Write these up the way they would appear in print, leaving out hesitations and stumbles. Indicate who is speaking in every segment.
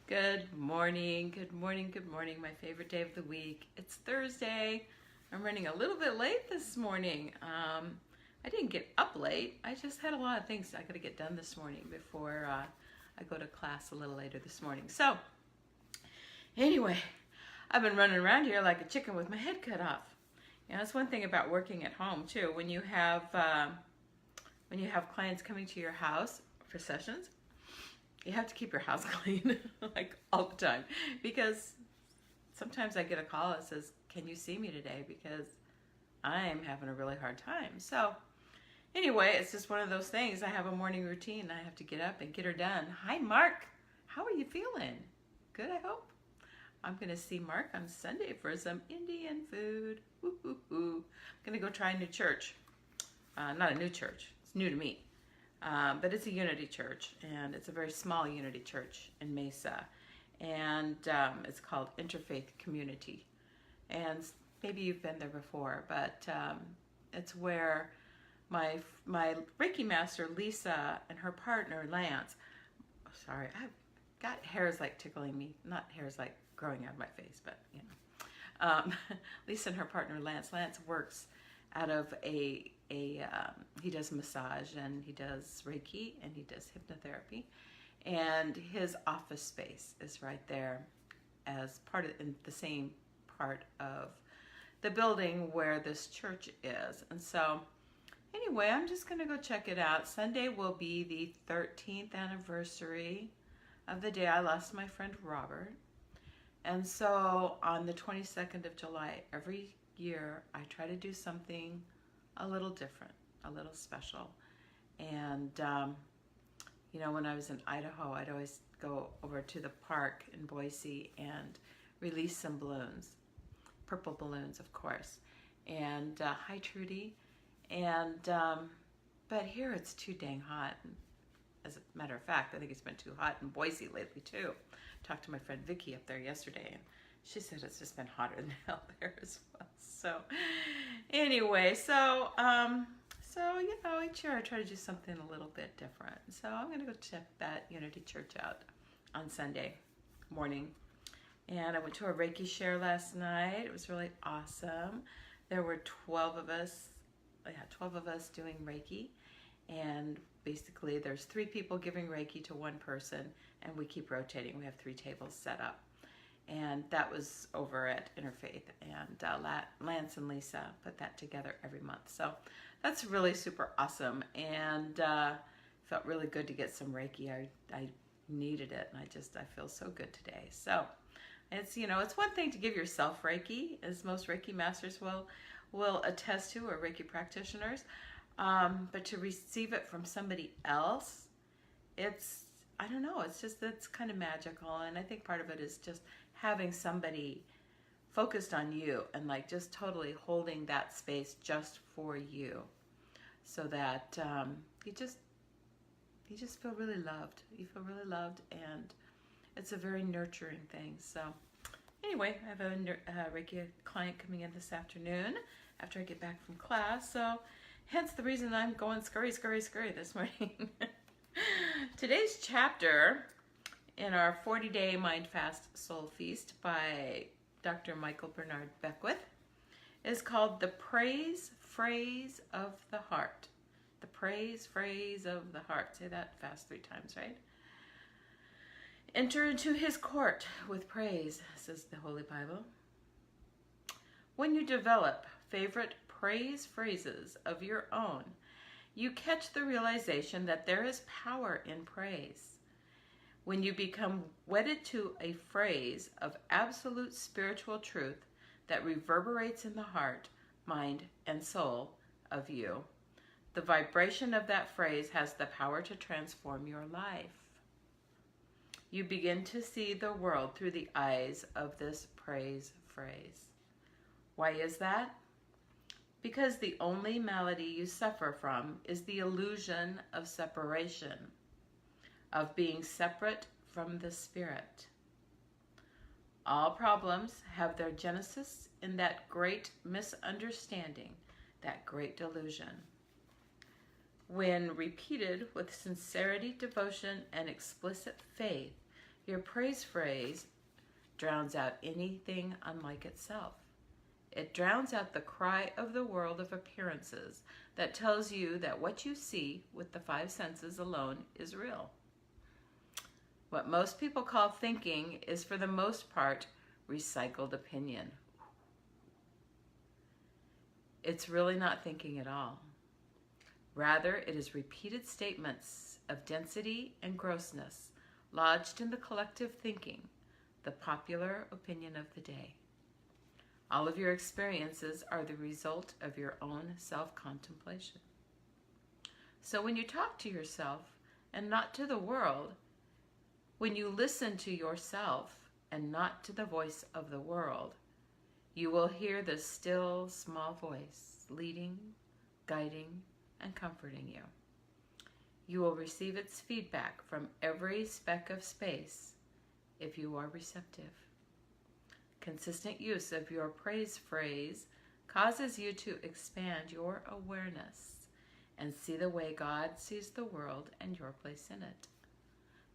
Speaker 1: Good morning, good morning, good morning. My favorite day of the week. It's Thursday. I'm running a little bit late this morning. I didn't get up late. I just had a lot of things I got to get done this morning before I go to class a little later this morning. So, anyway, I've been running around here like a chicken with my head cut off. You know, that's one thing about working at home too. When you have clients coming to your house for sessions, you have to keep your house clean like all the time, because sometimes I get a call that says, can you see me today, because I'm having a really hard time. So anyway, it's just one of those things. I have a morning routine. I have to get up and get her done. Hi, Mark. How are you feeling? Good, I hope. I'm going to see Mark on Sunday for some Indian food. I'm going to go try a new church. Not a new church. It's new to me. But it's a Unity church, and it's a very small Unity church in Mesa, and it's called Interfaith Community. And maybe you've been there before, but it's where my Reiki master Lisa and her partner Lance. Sorry, I've got hairs like tickling me, not hairs like growing out of my face, but you know. Lisa and her partner Lance. Lance works out of he does massage, and he does Reiki, and he does hypnotherapy, and his office space is right there as part of, in the same part of the building where this church is. And so anyway, I'm just going to go check it out. Sunday will be the 13th anniversary of the day I lost my friend Robert. And so on the 22nd of July every year, I try to do something a little different, a little special. And you know, when I was in Idaho, I'd always go over to the park in Boise and release some balloons, purple balloons, of course. And hi, Trudy. And but here it's too dang hot. As a matter of fact, I think it's been too hot in Boise lately too. Talked to my friend Vicky up there yesterday, and she said it's just been hotter than hell there as well. So anyway, so you know, each year I try to do something a little bit different. So I'm gonna go check that Unity Church out on Sunday morning. And I went to a Reiki share last night. It was really awesome. There were 12 of us. I had 12 of us doing Reiki, and basically there's 3 people giving Reiki to 1 person, and we keep rotating. We have 3 tables set up. And that was over at Interfaith, and Lance and Lisa put that together every month. So that's really super awesome, and felt really good to get some Reiki. I needed it, and I feel so good today. So it's, you know, it's one thing to give yourself Reiki, as most Reiki masters will attest to, or Reiki practitioners, but to receive it from somebody else, it's, I don't know, it's kind of magical. And I think part of it is just having somebody focused on you and like just totally holding that space just for you, so that you just feel really loved. You feel really loved, and it's a very nurturing thing. So anyway, I have a Reiki client coming in this afternoon after I get back from class. So hence the reason I'm going scurry this morning. Today's chapter in our 40-day Mind Fast Soul Feast by Dr. Michael Bernard Beckwith is called The Praise Phrase of the Heart. The praise phrase of the heart. Say that fast 3 times, right? Enter into his court with praise, says the Holy Bible. When you develop favorite praise phrases of your own, you catch the realization that there is power in praise. When you become wedded to a phrase of absolute spiritual truth that reverberates in the heart, mind, and soul of you, the vibration of that phrase has the power to transform your life. You begin to see the world through the eyes of this praise phrase. Why is that? Because the only malady you suffer from is the illusion of separation, of being separate from the Spirit. All problems have their genesis in that great misunderstanding, that great delusion. When repeated with sincerity, devotion, and explicit faith, Your praise phrase drowns out anything unlike itself. It drowns out the cry of the world of appearances that tells you that what you see with the five senses alone is real. What most people call thinking is, for the most part, recycled opinion. It's really not thinking at all. Rather, it is repeated statements of density and grossness lodged in the collective thinking, the popular opinion of the day. All of your experiences are the result of your own self-contemplation. So when you talk to yourself and not to the world, when you listen to yourself and not to the voice of the world, you will hear the still, small voice leading, guiding, and comforting you. You will receive its feedback from every speck of space if you are receptive. Consistent use of your praise phrase causes you to expand your awareness and see the way God sees the world and your place in it.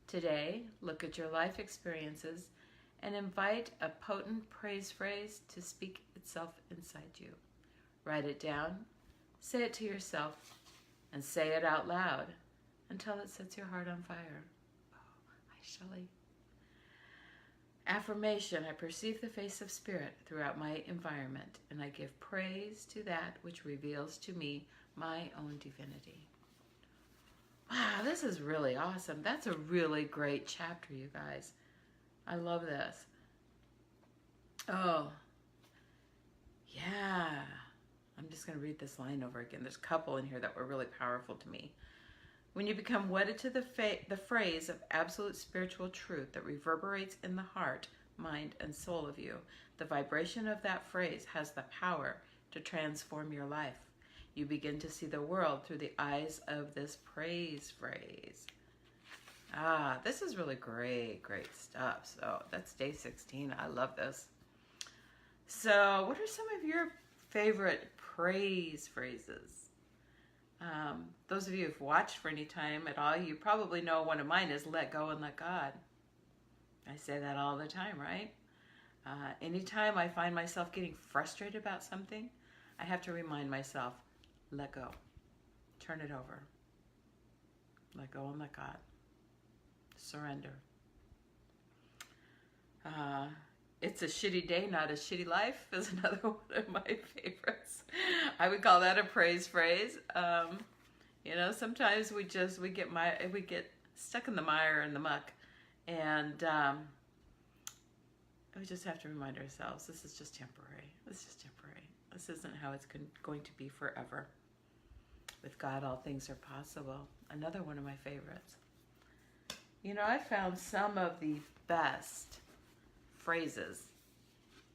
Speaker 1: Today, look at your life experiences and invite a potent praise phrase to speak itself inside you. Write it down, say it to yourself, and say it out loud until it sets your heart on fire. Oh, hi, Shelley. Affirmation: I perceive the face of spirit throughout my environment, and I give praise to that which reveals to me my own divinity. Wow, this is really awesome. That's a really great chapter, you guys. I love this. Oh, yeah. I'm just going to read this line over again. There's a couple in here that were really powerful to me. When you become wedded to the phrase of absolute spiritual truth that reverberates in the heart, mind, and soul of you, the vibration of that phrase has the power to transform your life. You begin to see the world through the eyes of this praise phrase. Ah, this is really great stuff. So that's day 16. I love this. So what are some of your favorite praise phrases? Those of you who've watched for any time at all, you probably know one of mine is let go and let God. I say that all the time, right? Anytime I find myself getting frustrated about something, I have to remind myself, let go. Turn it over. Let go and let God. Surrender. It's a shitty day, not a shitty life is another one of my favorites. I would call that a praise phrase. You know, sometimes we get stuck in the mire and the muck, and we just have to remind ourselves this is just temporary. This is just temporary. This isn't how it's going to be forever. With God, all things are possible. Another one of my favorites. You know, I found some of the best phrases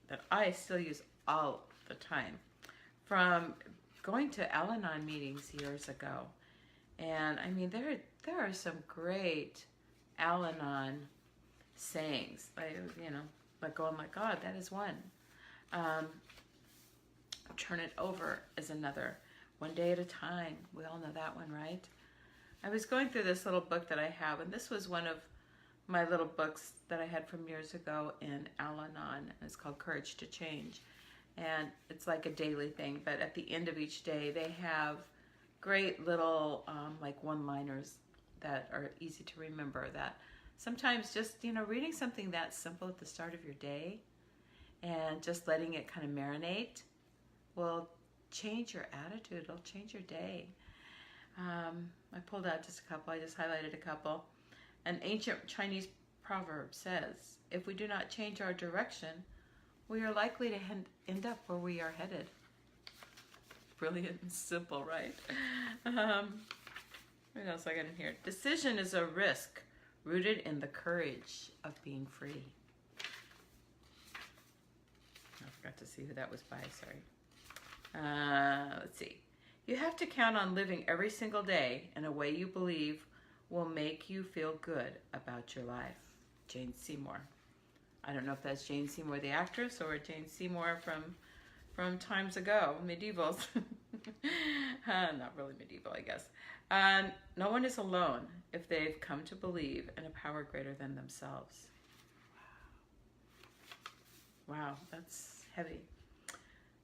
Speaker 1: that I still use all the time from going to Al-Anon meetings years ago. And I mean, there are some great Al-Anon sayings. You know, let go and let God, that is one. Turn it over is another. One day at a time. We all know that one, right? I was going through this little book that I have, and this was one of my little books that I had from years ago in Al-Anon. It's called Courage to Change. And it's like a daily thing, but at the end of each day, they have great little like one-liners that are easy to remember, that sometimes just, you know, reading something that simple at the start of your day and just letting it kind of marinate will change your attitude. It'll change your day. I pulled out just a couple. I just highlighted a couple. An ancient Chinese proverb says, if we do not change our direction, we are likely to end up where we are headed. Brilliant and simple, right? What else I got in here? Decision is a risk rooted in the courage of being free. I forgot to see who that was by, sorry. Let's see. You have to count on living every single day in a way you believe will make you feel good about your life. Jane Seymour. I don't know if that's Jane Seymour the actress or Jane Seymour from times ago, medievals. Not really medieval, I guess. And no one is alone if they've come to believe in a power greater than themselves. Wow, that's heavy.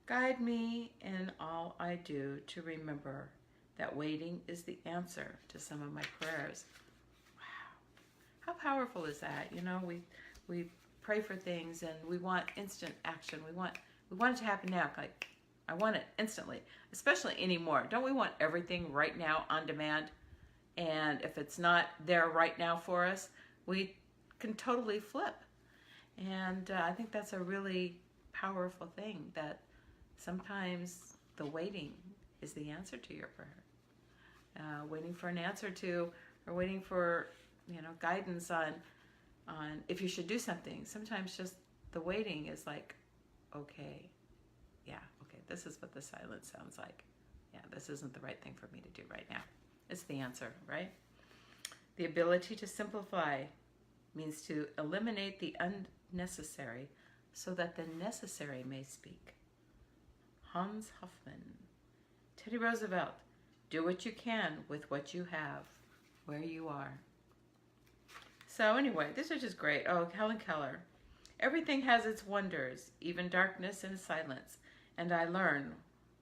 Speaker 1: Guide me in all I do to remember that waiting is the answer to some of my prayers. Wow. How powerful is that? You know, we pray for things and we want instant action. We want it to happen now. Like, I want it instantly, especially anymore. Don't we want everything right now on demand? And if it's not there right now for us, we can totally flip. And I think that's a really powerful thing, that sometimes the waiting is the answer to your prayer. Waiting for an answer to, or waiting for, guidance on if you should do something. Sometimes just the waiting is like, okay, this is what the silence sounds like. Yeah, this isn't the right thing for me to do right now. It's the answer, right? The ability to simplify means to eliminate the unnecessary so that the necessary may speak. Hans Hofmann. Teddy Roosevelt. Do what you can with what you have, where you are. So anyway, these are just great. Oh, Helen Keller. Everything has its wonders, even darkness and silence. And I learn,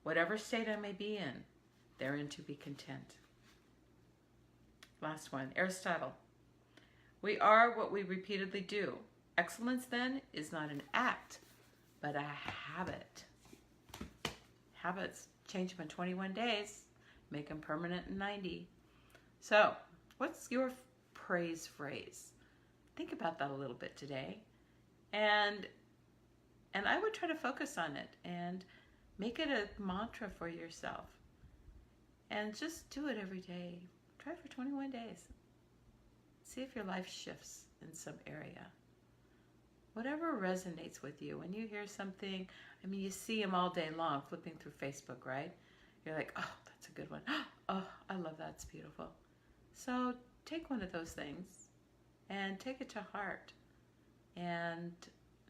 Speaker 1: whatever state I may be in, therein to be content. Last one, Aristotle. We are what we repeatedly do. Excellence, then, is not an act, but a habit. Habits, change them in 21 days, make them permanent in 90. So, what's your praise phrase? Think about that a little bit today. And I would try to focus on it and make it a mantra for yourself. And just do it every day. Try it for 21 days. See if your life shifts in some area. Whatever resonates with you. When you hear something, you see them all day long flipping through Facebook, right? You're like, oh, that's a good one. Oh, I love that. It's beautiful. So take one of those things and take it to heart. And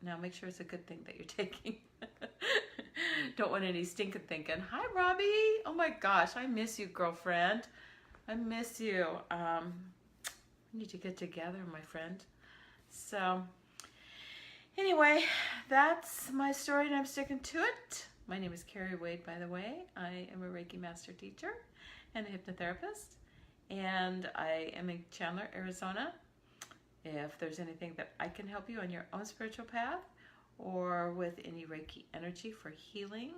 Speaker 1: now make sure it's a good thing that you're taking. Don't want any stinking thinking. Hi, Robbie. Oh my gosh, I miss you, girlfriend. I miss you. We need to get together, my friend. So anyway, that's my story and I'm sticking to it. My name is Kerri Wade, by the way. I am a Reiki Master Teacher and a hypnotherapist. And I am in Chandler, Arizona. If there's anything that I can help you on your own spiritual path or with any Reiki energy for healing,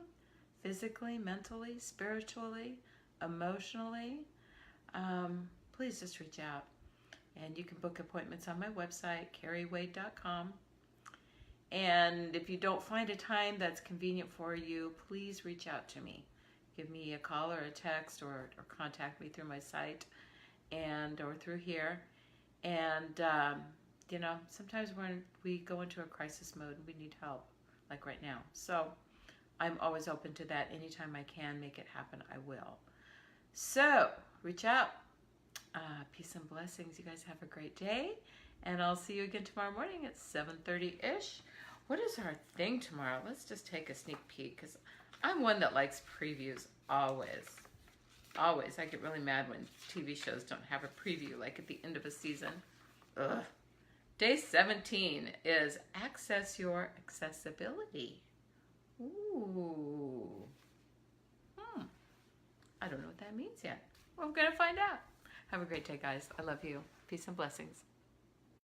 Speaker 1: physically, mentally, spiritually, emotionally, please just reach out. And you can book appointments on my website, kerriwade.com. And if you don't find a time that's convenient for you, please reach out to me. Give me a call or a text or contact me through my site or through here. And, sometimes when we go into a crisis mode and we need help, like right now. So I'm always open to that. Anytime I can make it happen, I will. So reach out. Peace and blessings. You guys have a great day. And I'll see you again tomorrow morning at 7:30-ish. What is our thing tomorrow? Let's just take a sneak peek, because I'm one that likes previews always. Always. I get really mad when TV shows don't have a preview, like at the end of a season. Ugh. Day 17 is access your accessibility. Ooh. I don't know what that means yet. Well, I'm going to find out. Have a great day, guys. I love you. Peace and blessings.